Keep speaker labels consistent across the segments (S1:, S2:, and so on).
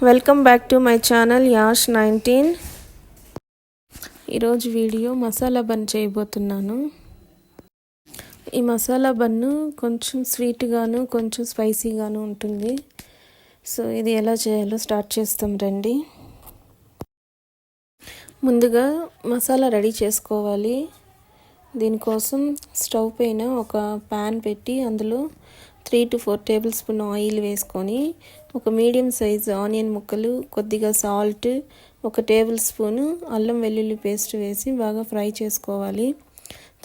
S1: Welcome back to my channel Yash 19. ఈరోజు video masala bun చేయబోతున్నాను. ఈ మసాలా బన్ను కొంచెం స్వీట్గాను కొంచెం స్పైసీగాను ఉంటుంది. సో ఇది ఎలా చేయాలో స్టార్ట్ చేస్తాం రండి. ముందుగా మసాలా రెడీ చేసుకోవాలి. దీనికోసం స్టవ్ పైన ఒక ప్యాన్ పెట్టి అందులో 3 to 4 టేబుల్ స్పూన్ ఆయిల్ వేసుకొని ఒక మీడియం సైజ్ ఆనియన్ ముక్కలు, కొద్దిగా సాల్ట్, 1 టేబుల్ స్పూను అల్లం వెల్లుల్లి పేస్ట్ వేసి బాగా ఫ్రై చేసుకోవాలి.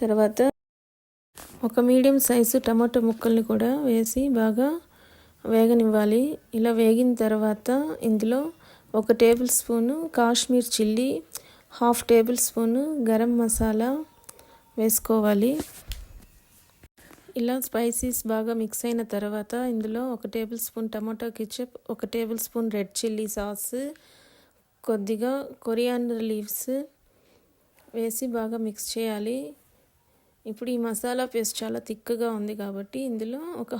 S1: తర్వాత ఒక మీడియం సైజు టమాటో ముక్కల్ని కూడా వేసి బాగా వేగనివ్వాలి. ఇలా వేగిన తర్వాత ఇందులో 1 table spoon Kashmir chilli, 1/2 table spoon garam masala వేసుకోవాలి. ఇలా స్పైసీస్ బాగా మిక్స్ అయిన తర్వాత ఇందులో 1 table spoon tomato ketchup, 1 table spoon red chilli sauce, కొద్దిగా కొరియాండర్ లీవ్స్ వేసి బాగా మిక్స్ చేయాలి. ఇప్పుడు ఈ మసాలా పేస్ట్ చాలా థిక్గా ఉంది కాబట్టి ఇందులో ఒక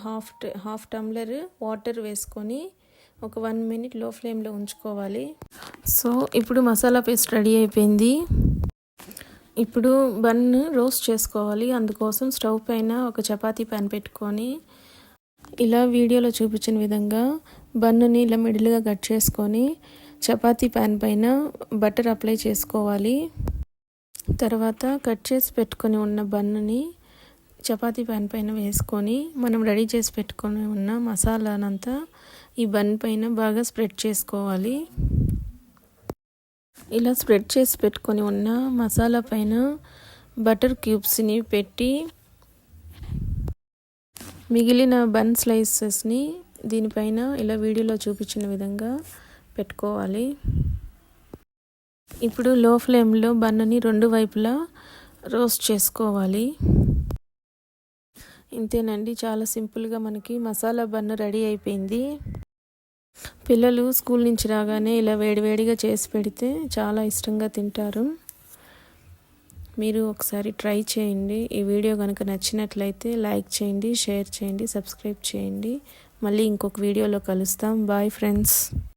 S1: హాఫ్ టంబ్లర్ వాటర్ వేసుకొని ఒక 1 minute లో ఫ్లేమ్లో ఉంచుకోవాలి. సో ఇప్పుడు మసాలా పేస్ట్ రెడీ అయిపోయింది. ఇప్పుడు బన్ రోస్ట్ చేసుకోవాలి. అందుకోసం స్టవ్ పైన ఒక చపాతీ ప్యాన్ పెట్టుకొని ఇలా వీడియోలో చూపించిన విధంగా బన్నుని ఇలా మిడిల్గా కట్ చేసుకొని చపాతీ ప్యాన్ పైన బటర్ అప్లై చేసుకోవాలి. తర్వాత కట్ చేసి పెట్టుకొని ఉన్న బన్నుని చపాతీ ప్యాన్ పైన వేసుకొని మనం రెడీ చేసి పెట్టుకొని ఉన్న మసాలానంతా ఈ బన్ పైన బాగా స్ప్రెడ్ చేసుకోవాలి. ఇలా స్ప్రెడ్ చేసి పెట్టుకొని ఉన్న మసాలా పైన బటర్ క్యూబ్స్ని పెట్టి మిగిలిన బన్ స్లైసెస్ని దీనిపైన ఇలా వీడియోలో చూపించిన విధంగా పెట్టుకోవాలి. ఇప్పుడు లో ఫ్లేమ్లో బన్నుని 2 వైపులా రోస్ట్ చేసుకోవాలి. ఇంతేనండి, చాలా సింపుల్గా మనకి మసాలా బన్ను రెడీ అయిపోయింది. పిల్లలు స్కూల్ నుంచి రాగానే ఇలా వేడివేడిగా చేసి పెడితే చాలా ఇష్టంగా తింటారు. మీరు ఒకసారి ట్రై చేయండి. ఈ వీడియో కనుక నచ్చినట్లయితే లైక్ చేయండి, షేర్ చేయండి, సబ్స్క్రైబ్ చేయండి. మళ్ళీ ఇంకొక వీడియోలో కలుస్తాం. Bye friends.